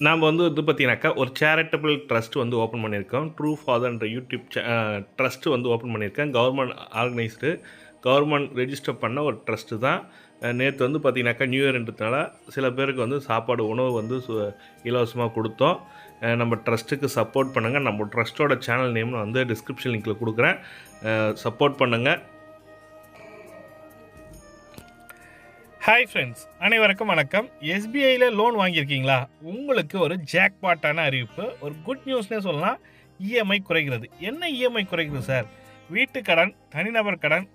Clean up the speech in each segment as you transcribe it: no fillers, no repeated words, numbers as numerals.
நாம் பார்த்தீங்கன்னாக்கா, ஒரு சேரிட்டபிள் ட்ரஸ்ட் ஓப்பன் பண்ணியிருக்கோம். ட்ரூ ஃபாதர்ன்ற யூடியூப் ட்ரஸ்ட் ஓப்பன் பண்ணியிருக்கேன். கவர்மெண்ட் ஆர்கனைஸ்டு, கவர்மெண்ட் ரெஜிஸ்டர் பண்ண ஒரு ட்ரஸ்ட்டு தான். நேற்று பார்த்தீங்கன்னாக்கா, நியூ இயர்ன்றதுனால சில பேருக்கு சாப்பாடு, உணவு இலவசமாக கொடுத்தோம். நம்ம ட்ரஸ்ட்டுக்கு சப்போர்ட் பண்ணுங்கள். நம்ம ட்ரஸ்ட்டோட சேனல் நேம் டிஸ்கிரிப்ஷன் லிங்க்கில் கொடுக்குறேன். சப்போர்ட் பண்ணுங்கள். ஹாய் ஃப்ரெண்ட்ஸ், அனைவருக்கும் வணக்கம். எஸ்பிஐயில் லோன் வாங்கியிருக்கீங்களா? உங்களுக்கு ஒரு ஜாக்பாட்டான அறிவிப்பு, ஒரு குட் நியூஸ்னே சொல்லலாம். இஎம்ஐ குறைகிறது. என்ன இஎம்ஐ குறைகிறது சார்? வீட்டு கடன், தனிநபர் கடன்,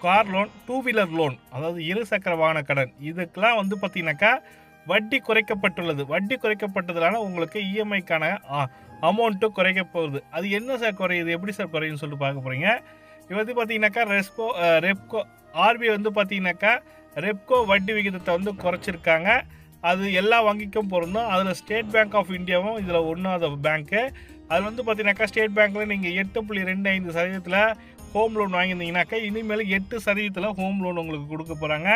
car loan, two wheeler loan, அதாவது இருசக்கர வாகன கடன், இதுக்கெல்லாம் பார்த்தீங்கன்னாக்கா வட்டி குறைக்கப்பட்டுள்ளது. வட்டி குறைக்கப்பட்டதுனால உங்களுக்கு இஎம்ஐக்கான அமௌண்ட்டு குறைக்க போகுது. அது என்ன சார் குறையுது, எப்படி சார் குறையுதுன்னு சொல்லிட்டு பார்க்க போகிறீங்க. இது பார்த்தீங்கன்னாக்கா ரெப்கோ ஆர்பிஐ பார்த்தீங்கன்னாக்கா ரெப்கோ வட்டி விகிதத்தை குறைச்சிருக்காங்க. அது எல்லா வங்கிக்கும் பொருந்தும். அதில் ஸ்டேட் பேங்க் ஆஃப் இந்தியாவும் இதில் ஒன்றாவது பேங்க்கு. அது பார்த்தீங்கன்னாக்கா ஸ்டேட் பேங்க்கில் நீங்கள் 8.25% ஹோம் லோன் வாங்கியிருந்தீங்கன்னாக்கா இனிமேல் 8% ஹோம் லோன் உங்களுக்கு கொடுக்க போகிறாங்க.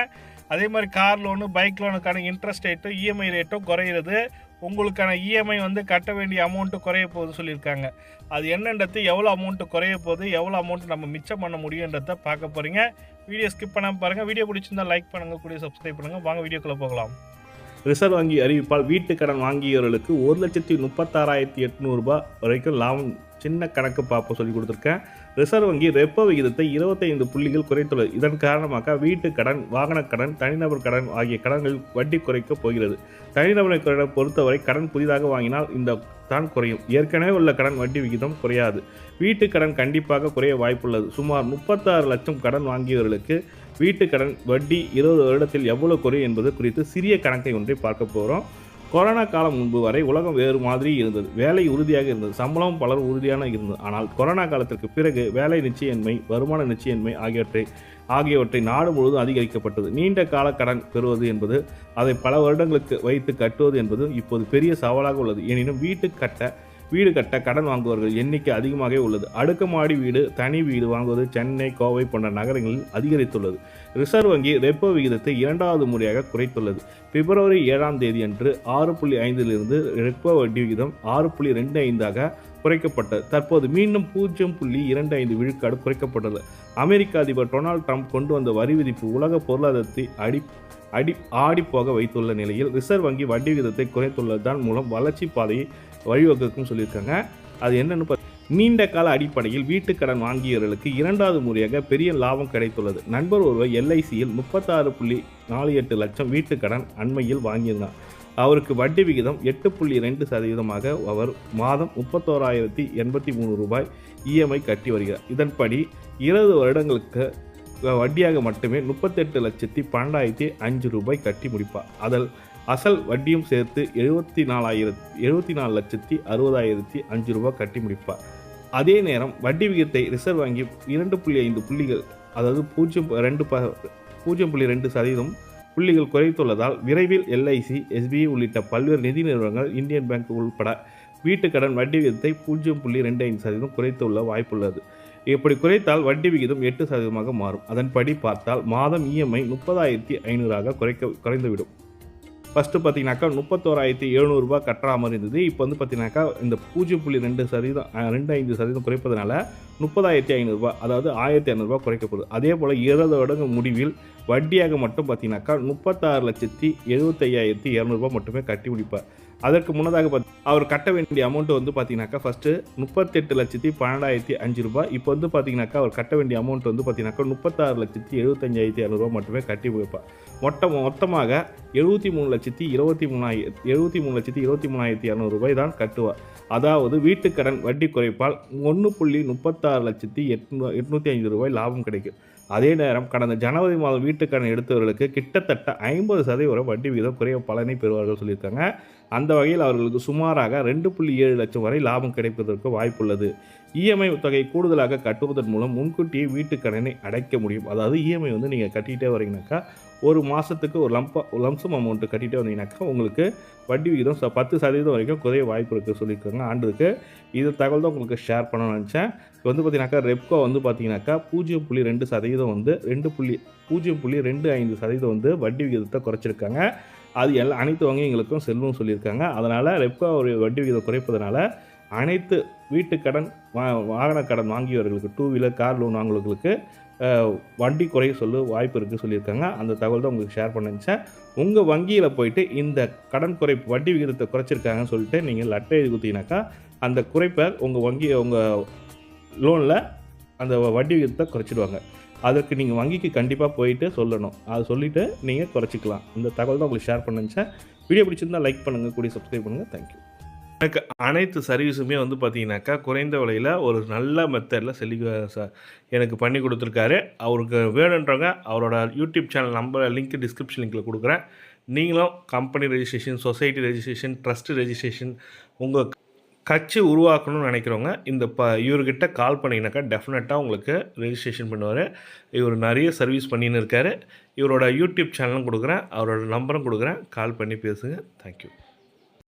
அதே மாதிரி கார் லோனு, பைக் லோனுக்கான இன்ட்ரெஸ்ட் ரேட்டும் இஎம்ஐ ரேட்டும் குறையிறது. உங்களுக்கான இஎம்ஐ குறைட்ட வேண்டிய அமௌண்ட்டு குறைய போகுது சொல்லியிருக்காங்க. அது என்னன்றது, எவ்வளோ அமௌண்ட்டு குறைய போகுது, எவ்வளோ அமௌண்ட்டு நம்ம மிச்சம் பண்ண முடியுன்றதை பார்க்க போகிறீங்க. வீடியோ ஸ்கிப் பண்ணாமல் பாருங்கள். வீடியோ பிடிச்சிருந்தால் லைக் பண்ணுங்கள், கூட சப்ஸ்கிரைப் பண்ணுங்கள். வாங்க வீடியோக்குள்ளே போகலாம். ரிசர்வ் வங்கி அறிவிப்பால் வீட்டு கடன் வாங்கியவர்களுக்கு 1,36,800 ரூபாய் வரைக்கும் லாபம். சின்ன கணக்கு பார்ப்ப சொல்லி கொடுத்துருக்கேன். ரிசர்வ் வங்கி ரெப்போ விகிதத்தை 25 புள்ளிகள் குறைத்துள்ளது. இதன் காரணமாக வீட்டு கடன், வாகன கடன், தனிநபர் கடன் ஆகிய கடன்களில் வட்டி குறைக்கப் போகிறது. தனிநபர் கடன் பொறுத்தவரை கடன் புதிதாக வாங்கினால் இந்த தான் குறையும். ஏற்கனவே உள்ள கடன் வட்டி விகிதம் குறையாது. வீட்டு கடன் கண்டிப்பாக குறைய வாய்ப்புள்ளது. சுமார் 36 லட்சம் கடன் வாங்கியவர்களுக்கு வீட்டு கடன் வட்டி 20 வருடத்தில் எவ்வளவு குறையும் என்பது குறித்து சிறிய கணக்கை ஒன்றை பார்க்க போகிறோம். கொரோனா காலம் முன்பு வரை உலகம் வேறு மாதிரி இருந்தது. வேலை உறுதியாக இருந்தது, சம்பளம் பலர் உறுதியான இருந்தது. ஆனால் கொரோனா காலத்திற்கு பிறகு வேலை நிச்சயமின்மை, வருமான நிச்சயமின்மை ஆகியவற்றை நாடு முழுவதும் அதிகரிக்கப்பட்டது. நீண்ட கால கடன் பெறுவது என்பது, அதை பல வருடங்களுக்கு வைத்து கட்டுவது என்பது இப்போது பெரிய சவாலாக உள்ளது. எனினும் வீடு கட்ட கடன் வாங்குவவர்கள் எண்ணிக்கை அதிகமாக உள்ளது. அடுக்குமாடி வீடு, தனி வீடு வாங்குவது சென்னை, கோவை போன்ற நகரங்களில் அதிகரித்துள்ளது. ரிசர்வ் வங்கி ரெப்போ விகிதத்தை 2வது முறையாக குறைத்துள்ளது. பிப்ரவரி 7ஆம் தேதி அன்று 6.5 ரெப்போ வட்டி விகிதம் 6.25 குறைக்கப்பட்டது. தற்போது மீண்டும் 0.25 விழுக்காடு குறைக்கப்பட்டது. அமெரிக்க அதிபர் டொனால்ட் ட்ரம்ப் கொண்டு வந்த வரி விதிப்பு உலக பொருளாதாரத்தை ஆடிப்போக வைத்துள்ள நிலையில் ரிசர்வ் வங்கி வட்டி விகிதத்தை குறைத்துள்ளதன் மூலம் வளர்ச்சி பாதையை வழிவகுக்கும் சொல்லியிருக்காங்க. அது என்னன்னு நீண்ட கால அடிப்படையில் வீட்டு கடன் வாங்கியவர்களுக்கு 2வது முறையாக பெரிய லாபம் கிடைத்துள்ளது. நண்பர் ஒருவர் எல்ஐசியில் 36.48 லட்சம் வீட்டு கடன் அண்மையில் வாங்கியிருந்தார். அவருக்கு வட்டி விகிதம் 8.2%. அவர் மாதம் 31,083 ரூபாய் இஎம்ஐ கட்டி வருகிறார். இதன்படி 20 வருடங்களுக்கு வட்டியாக மட்டுமே 38,12,005 ரூபாய் கட்டி முடிப்பார். அதில் அசல் வட்டியும் சேர்த்து 74,60,05 ரூபாய் கட்டி முடிப்பார். அதே நேரம் வட்டி விகிதத்தை ரிசர்வ் வங்கி 2.5 புள்ளிகள், அதாவது 0.2% புள்ளிகள் குறைத்துள்ளதால் விரைவில் எல்ஐசி, எஸ்பிஐ உள்ளிட்ட பல்வேறு நிதி நிறுவனங்கள், இந்தியன் பேங்க் உள்பட வீட்டு கடன் வட்டி விகிதத்தை 0.25% குறைத்துள்ள வாய்ப்புள்ளது. இப்படி குறைத்தால் வட்டி விகிதம் 8% மாறும். அதன்படி பார்த்தால் மாதம் இஎம்ஐ 30,500 குறைந்துவிடும். ஃபஸ்ட்டு பார்த்தீங்கன்னாக்கா 31,700 ரூபாய் கட்டுற மாதிரி இருந்தது. இப்போ பார்த்தீங்கன்னாக்கா இந்த 0.25% குறைப்பதனால 30,500 ரூபாய், அதாவது 1,500 ரூபாய் குறைக்கப்படுது. அதே போல் 20 வருடங்கள் முடிவில் வட்டியாக மட்டும் பார்த்தீங்கன்னாக்கா 36,75,200 ரூபாய் மட்டுமே கட்டி முடிப்பார். அதற்கு முன்னதாக அவர் கட்ட வேண்டிய அமௌண்ட்டு பார்த்தீங்கன்னாக்கா ஃபஸ்ட்டு 38,12,005 ரூபாய். இப்போ பார்த்தீங்கன்னாக்கா அவர் கட்ட வேண்டிய அமௌண்ட் பார்த்தீங்கன்னாக்கா 36,75,200 ரூபாய் மட்டுமே கட்டி வைப்பார். மொத்தமாக 73,23,200 ரூபாய் தான் கட்டுவார். அதாவது வீட்டு கடன் வட்டி குறைப்பால் 1,36,805 ரூபாய் லாபம் கிடைக்கும். அதே நேரம் கடந்த ஜனவரி மாதம் வீட்டுக்கடன் எடுத்தவர்களுக்கு கிட்டத்தட்ட 50% வட்டி விகிதம் குறைய பலனை பெறுவார்கள் சொல்லியிருக்காங்க. அந்த வகையில் அவர்களுக்கு சுமாராக 2.7 லட்சம் வரை லாபம் கிடைப்பதற்கு வாய்ப்புள்ளது. இஎம்ஐ தொகை கூடுதலாக கட்டுவதன் மூலம் முன்கூட்டியே வீட்டு கடனை அடைக்க முடியும். அதாவது இஎம்ஐ நீங்கள் கட்டிகிட்டே வரீங்கனாக்கா ஒரு மாதத்துக்கு ஒரு லம்சம் அமௌண்ட்டு கட்டிகிட்டே வந்தீங்கன்னாக்கா உங்களுக்கு வட்டி விகிதம் 10% வரைக்கும் குறைய வாய்ப்பு இருக்குது சொல்லியிருக்காங்க ஆண்டுக்கு. இது தகவல் தான் உங்களுக்கு ஷேர் பண்ணணும்னு நினச்சேன். இப்போ பார்த்தீங்கன்னாக்கா ரெப்கோ பார்த்தீங்கன்னாக்கா 0.2% 0.25% வட்டி விகிதத்தை குறைச்சிருக்காங்க. அது அனைத்து வங்கிகளுக்கும் செல்லும் சொல்லியிருக்காங்க. அதனால் ரெப்போ வட்டி விகிதம் குறைப்பதனால அனைத்து வீட்டு கடன், வாகன கடன் வாங்கியவர்களுக்கு, 2 வீலர், கார் லோன் வாங்குவர்களுக்கு வட்டி குறைய வாய்ப்பு இருக்குது சொல்லியிருக்காங்க. அந்த தகவல் தான் உங்களுக்கு ஷேர் பண்ண நினச்சேன். உங்கள் வங்கியில் போயிட்டு இந்த கடன் குறைப்பு வட்டி விகிதத்தை குறைச்சிருக்காங்கன்னு சொல்லிட்டு நீங்கள் லெட்டர் எழுதி கொடுத்தீங்கன்னாக்கா, அந்த குறைப்பை உங்கள் லோனில் அந்த வட்டி விகிதத்தை குறைச்சிடுவாங்க. அதற்கு நீங்கள் வங்கிக்கு கண்டிப்பாக போயிட்டு சொல்லணும். அதை சொல்லிவிட்டு நீங்கள் குறைச்சிக்கலாம். இந்த தகவல் தான் உங்களுக்கு ஷேர் பண்ண நினச்சேன். வீடியோ பிடிச்சிருந்தால் லைக் பண்ணுங்கள், கூடிய சப்ஸ்கிரைப் பண்ணுங்கள். தேங்க்யூ. எனக்கு அனைத்து சர்வீஸுமே பார்த்தீங்கன்னாக்கா குறைந்த விலையில் ஒரு நல்ல மெத்தடில் எனக்கு பண்ணி கொடுத்துருக்காரு. அவருக்கு வேணுன்றவங்க அவரோட YouTube channel number link description லிங்க்கில் கொடுக்குறேன். நீங்களும் company registration, society registration, trust registration, உங்கள் கட்சி உருவாக்கணும்னு நினைக்கிறவங்க இவர்கிட்ட கால் பண்ணிங்கனாக்கா டெஃபினட்டாக உங்களுக்கு ரெஜிஸ்ட்ரேஷன் பண்ணுவார். இவர் நிறைய சர்வீஸ் பண்ணின்னு இருக்கார். இவரோட யூடியூப் சேனலும் கொடுக்குறேன், அவரோட நம்பரும் கொடுக்குறேன். கால் பண்ணி பேசுங்க. தேங்க்யூ.